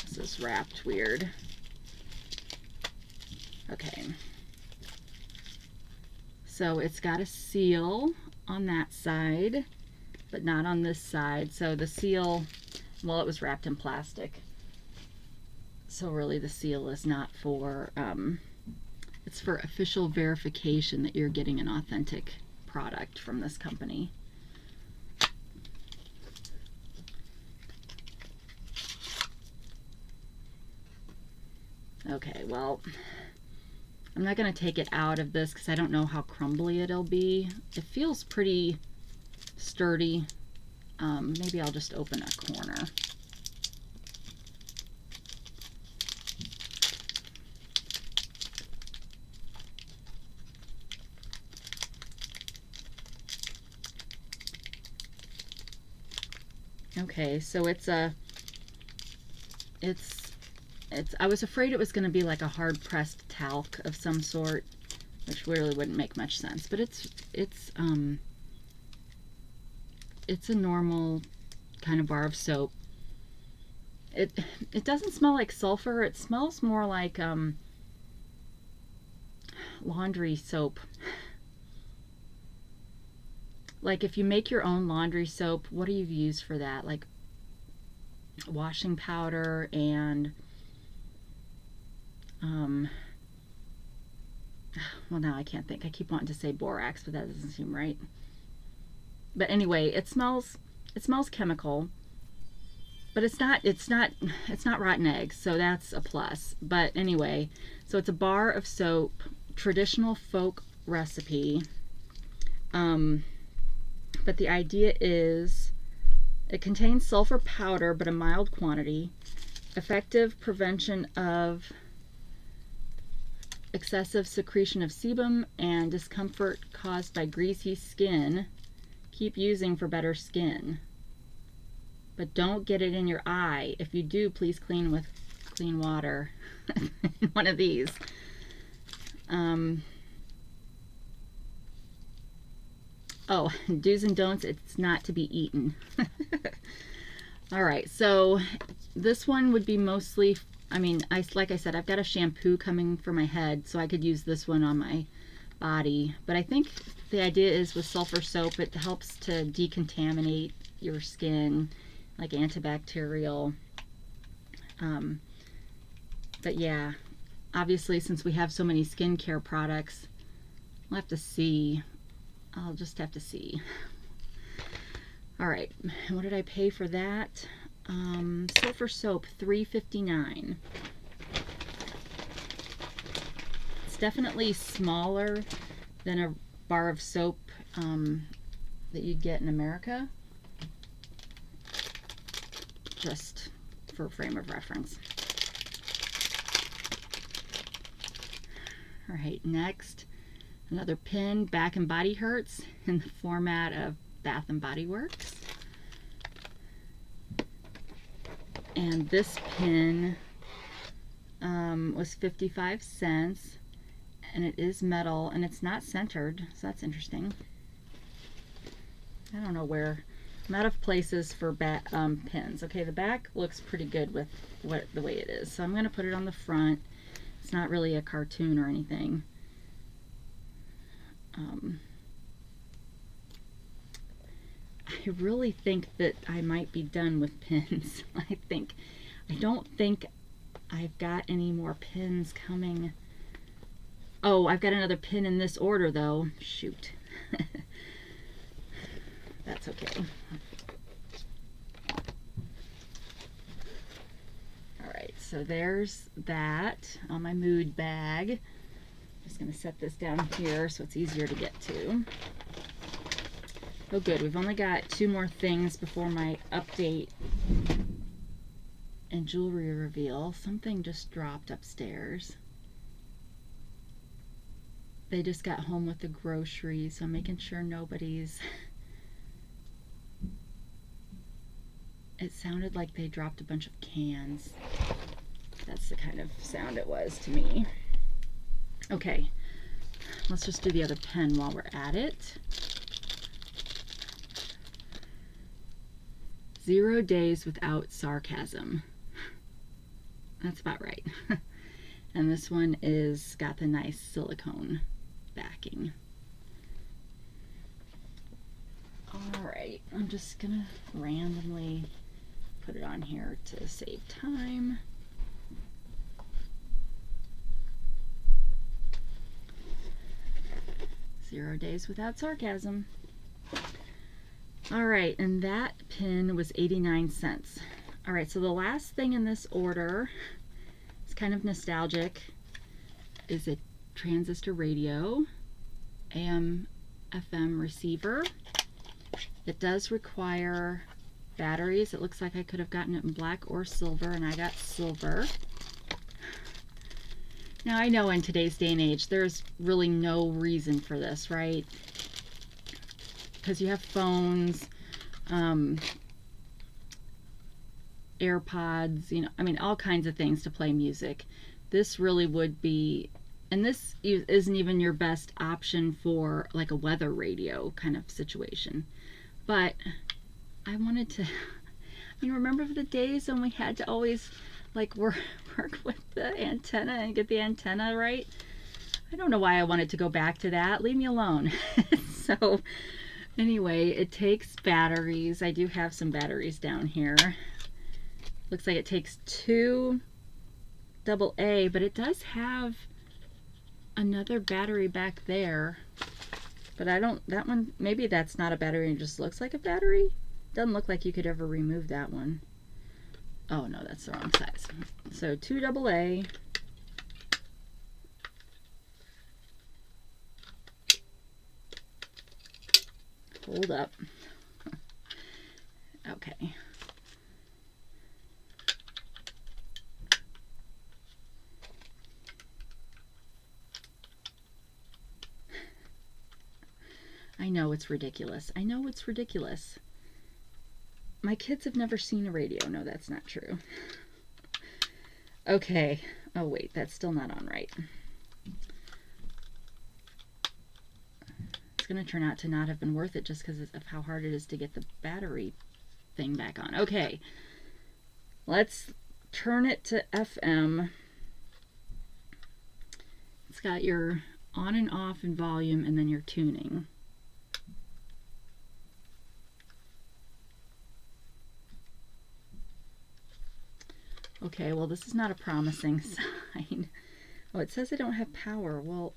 This is wrapped weird. Okay. So it's got a seal on that side, but not on this side. So the seal, well, it was wrapped in plastic. So really the seal is not for, it's for official verification that you're getting an authentic product from this company. Okay, well, I'm not going to take it out of this because I don't know how crumbly it'll be. It feels pretty sturdy. Maybe I'll just open a corner. Okay, so I was afraid it was going to be like a hard pressed talc of some sort, which really wouldn't make much sense. But it's a normal kind of bar of soap. It doesn't smell like sulfur. It smells more like laundry soap. Like if you make your own laundry soap, what do you use for that? Like washing powder and well, now I can't think. I keep wanting to say borax, but that doesn't seem right. But anyway, it smells chemical, but it's not rotten eggs, so that's a plus. But anyway, so it's a bar of soap, traditional folk recipe. But the idea is it contains sulfur powder, but a mild quantity, effective prevention of excessive secretion of sebum and discomfort caused by greasy skin, Keep using for better skin. But don't get it in your eye. If you do, please clean with clean water. One of these. Oh, do's and don'ts, it's not to be eaten. Alright, so this one would be mostly, I mean, like I said, I've got a shampoo coming for my head, so I could use this one on my body. But I think the idea is with Sulfur Soap, it helps to decontaminate your skin, like antibacterial. But yeah, obviously since we have so many skincare products, we'll have to see. I'll just have to see. Alright, what did I pay for that? Sulfur Soap, $3.59. It's definitely smaller than a bar of soap that you'd get in America. Just for a frame of reference. Alright, next, another pin, Back and Body Hurts, in the format of Bath and Body Works. And this pin was 55 cents, and it is metal, and it's not centered, so that's interesting. I don't know where. I'm out of places for pins. Okay, the back looks pretty good with the way it is, so I'm going to put it on the front. It's not really a cartoon or anything. I really think that I might be done with pins. I don't think I've got any more pins coming. Oh, I've got another pin in this order though. Shoot. That's okay. Alright, so there's that on my mood bag. Just going to set this down here so it's easier to get to. Oh good, we've only got 2 more things before my update and jewelry reveal. Something just dropped upstairs. They just got home with the groceries, so I'm making sure nobody's... It sounded like they dropped a bunch of cans. That's the kind of sound it was to me. Okay, let's just do the other pen while we're at it. 0 days without sarcasm. That's about right. And this one is got the nice silicone backing. Alright, I'm just gonna randomly put it on here to save time. "0 days without sarcasm." Alright, and that pin was 89 cents. Alright, so the last thing in this order, it's kind of nostalgic, is a transistor radio, AM FM receiver. It does require batteries. It looks like I could have gotten it in black or silver, and I got silver. Now I know in today's day and age there's really no reason for this, right? Because you have phones, AirPods, you know, I mean all kinds of things to play music. This really would be, and this isn't even your best option for like a weather radio kind of situation. But I wanted to, I mean, remember the days when we had to always like work with the antenna and get the antenna right? I don't know why I wanted to go back to that. Leave me alone. So anyway, it takes batteries. I do have some batteries down here. Looks like it takes 2 AA, but it does have another battery back there. But I don't, that one, maybe that's not a battery, it just looks like a battery. Doesn't look like you could ever remove that one. Oh no, that's the wrong size. So 2 AA. Hold up. Okay. I know it's ridiculous. I know it's ridiculous. My kids have never seen a radio. No, that's not true. Okay. Oh, wait, that's still not on right. It's going to turn out to not have been worth it just because of how hard it is to get the battery thing back on. Okay. Let's turn it to FM. It's got your on and off and volume, and then your tuning. Okay, well, this is not a promising sign. Oh, it says I don't have power. Well,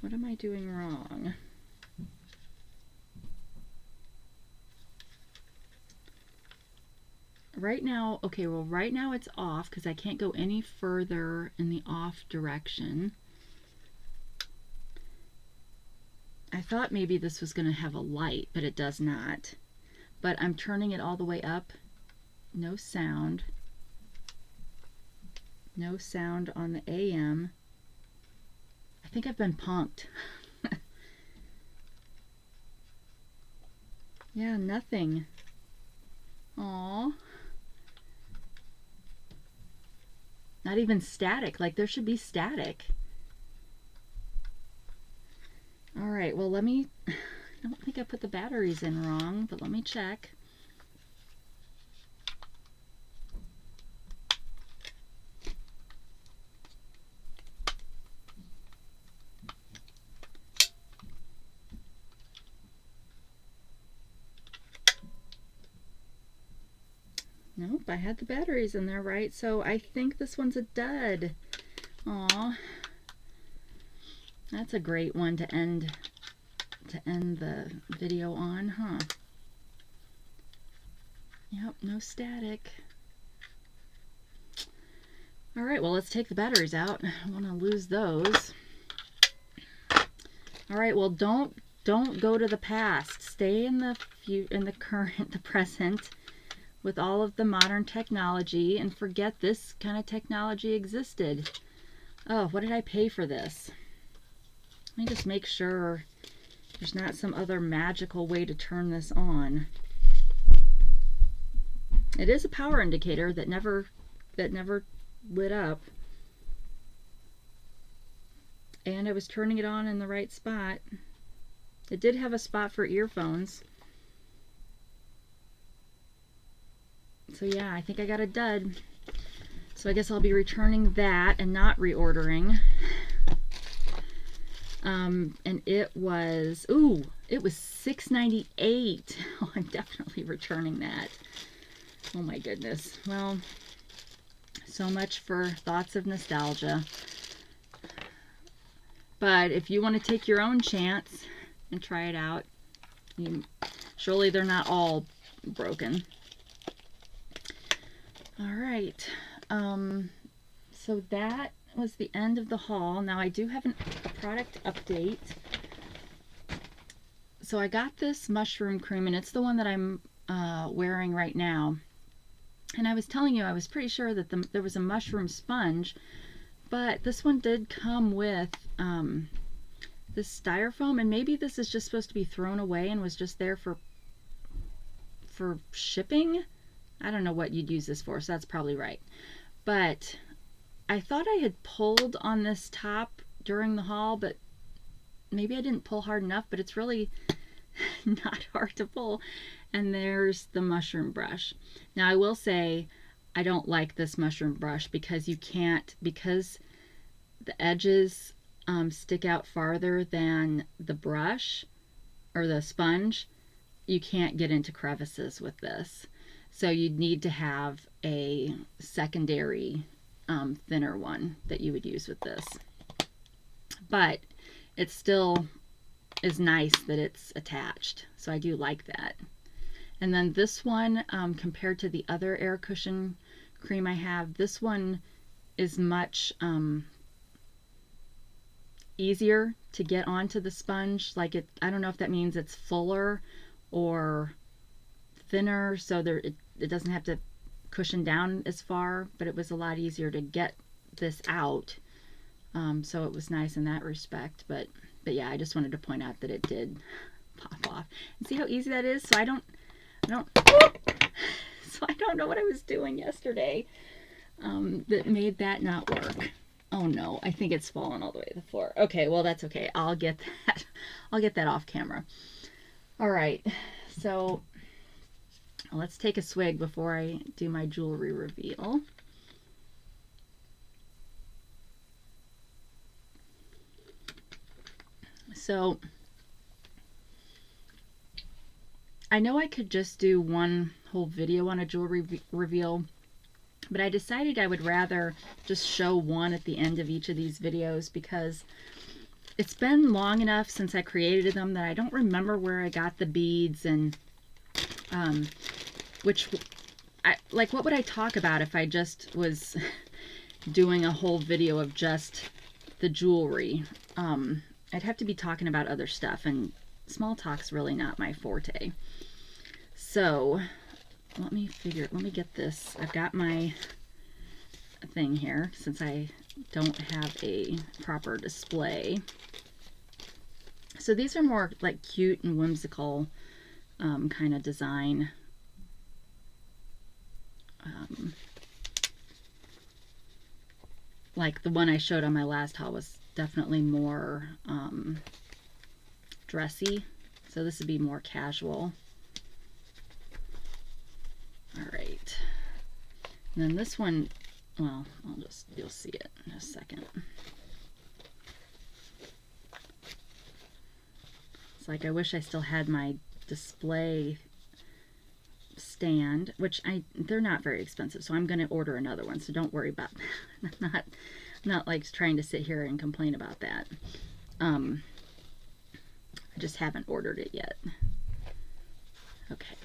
what am I doing wrong? Right now, okay, well, right now it's off because I can't go any further in the off direction. I thought maybe this was going to have a light, but it does not. But I'm turning it all the way up. No sound. No sound on the AM. I think I've been punked. Yeah, nothing. Aww. Not even static. Like, there should be static. Alright, well, let me... I don't think I put the batteries in wrong, but let me check. Nope, I had the batteries in there right, so I think this one's a dud. Aw. That's a great one to end the video on, huh? Yep, no static. All right, well, let's take the batteries out. I want to lose those. All right, well, don't go to the past. Stay in the current, the present, with all of the modern technology, and forget this kind of technology existed. Oh, what did I pay for this? Let me just make sure there's not some other magical way to turn this on. It is a power indicator that never lit up. And I was turning it on in the right spot. It did have a spot for earphones. So yeah, I think I got a dud. So I guess I'll be returning that and not reordering. And it was $6.98. Oh, I'm definitely returning that. Oh my goodness. Well, so much for thoughts of nostalgia. But if you want to take your own chance and try it out, surely they're not all broken. All right. So that was the end of the haul. Now I do have a product update. So I got this mushroom cream, and it's the one that I'm wearing right now. And I was telling you, I was pretty sure that there was a mushroom sponge, but this one did come with this styrofoam, and maybe this is just supposed to be thrown away and was just there for shipping. I don't know what you'd use this for, so that's probably right. But I thought I had pulled on this top during the haul, but maybe I didn't pull hard enough, but it's really not hard to pull. And there's the mushroom brush. Now I will say I don't like this mushroom brush because because the edges stick out farther than the brush or the sponge. You can't get into crevices with this. So you'd need to have a secondary thinner one that you would use with this. But it still is nice that it's attached. So I do like that. And then this one, compared to the other air cushion cream I have, this one is much easier to get onto the sponge. Like I don't know if that means it's fuller or thinner, so it doesn't have to cushion down as far, but it was a lot easier to get this out. So it was nice in that respect. But yeah, I just wanted to point out that it did pop off. And see how easy that is? So I don't so I don't know what I was doing yesterday that made that not work. Oh no, I think it's fallen all the way to the floor. Okay, well that's okay. I'll get that off camera. All right, so let's take a swig before I do my jewelry reveal. So I know I could just do one whole video on a jewelry reveal, but I decided I would rather just show one at the end of each of these videos because it's been long enough since I created them that I don't remember where I got the beads and what would I talk about if I just was doing a whole video of just the jewelry. I'd have to be talking about other stuff, and small talk's really not my forte. So let me get this. I've got my thing here since I don't have a proper display. So these are more like cute and whimsical kind of design. Like the one I showed on my last haul was definitely more dressy. So this would be more casual. All right. And then this one, well, you'll see it in a second. It's like I wish I still had my display stand, which they're not very expensive, so I'm going to order another one, so don't worry about that. I'm not like trying to sit here and complain about that. I just haven't ordered it yet. Okay.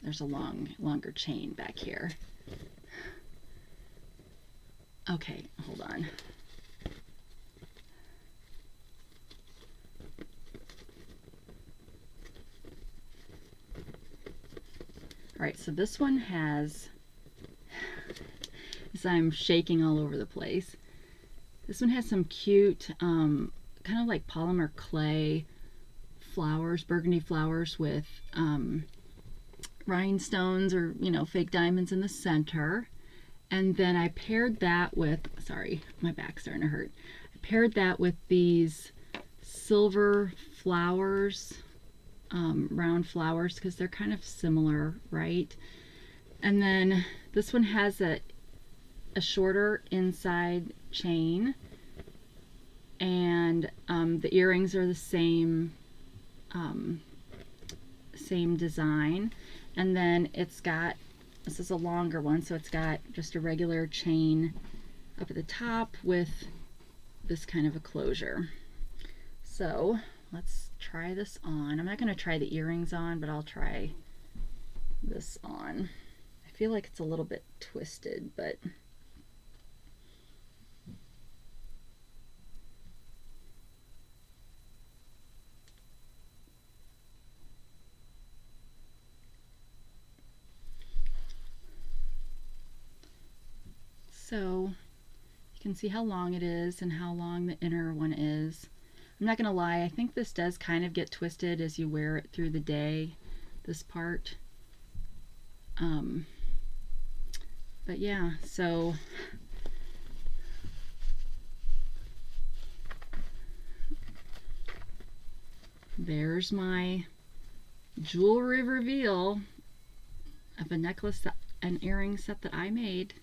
There's a longer chain back here. Okay, hold on. All right, so this one has, as I'm shaking all over the place, this one has some cute, kind of like polymer clay flowers, burgundy flowers with rhinestones or, fake diamonds in the center. And then I paired that with, sorry, my back's starting to hurt. I paired that with these silver flowers, round flowers, because they're kind of similar, right? And then this one has a shorter inside chain, and the earrings are the same design. And then it's got, this is a longer one, so it's got just a regular chain up at the top with this kind of a closure. So let's try this on. I'm not going to try the earrings on, but I'll try this on. I feel like it's a little bit twisted, but so you can see how long it is and how long the inner one is. I'm not gonna lie, I think this does kind of get twisted as you wear it through the day, this part. But yeah, so there's my jewelry reveal of a necklace and earring set that I made.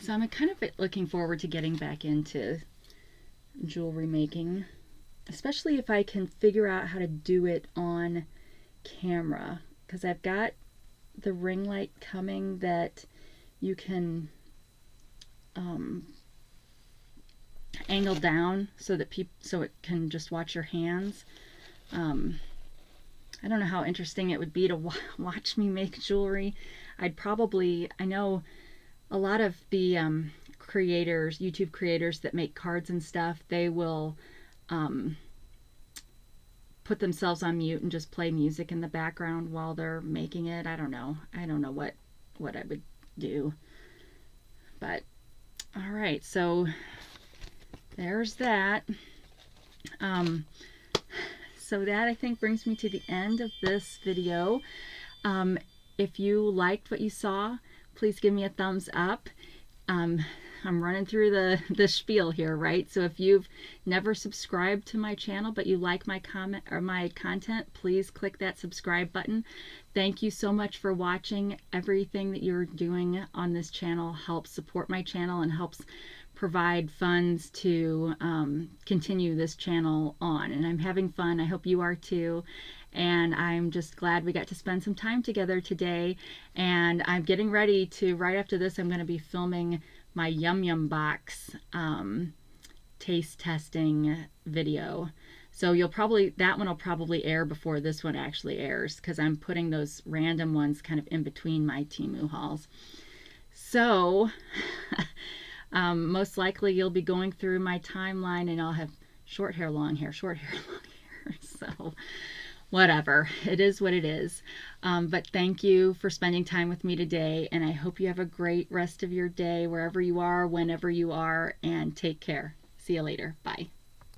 So I'm kind of looking forward to getting back into jewelry making, especially if I can figure out how to do it on camera, because I've got the ring light coming that you can angle down so that so it can just watch your hands. I don't know how interesting it would be to watch me make jewelry. I know a lot of the creators, YouTube creators that make cards and stuff, they will put themselves on mute and just play music in the background while they're making it. I don't know. I don't know what I would do. But all right, so there's that. So that, I think, brings me to the end of this video. If you liked what you saw, please give me a thumbs up. I'm running through the spiel here, right? So if you've never subscribed to my channel but you like my comment or my content, please click that subscribe button. Thank you so much for watching. Everything that you're doing on this channel helps support my channel and helps provide funds to continue this channel on. And I'm having fun. I hope you are too. And I'm just glad we got to spend some time together today. And I'm getting ready to, right after this, I'm going to be filming my Yum Yum Box taste testing video. So that one will probably air before this one actually airs, because I'm putting those random ones kind of in between my Temu hauls. So most likely you'll be going through my timeline and I'll have short hair, long hair, short hair, long hair. So whatever, it is what it is. But thank you for spending time with me today, and I hope you have a great rest of your day wherever you are, whenever you are, and take care. See you later. Bye.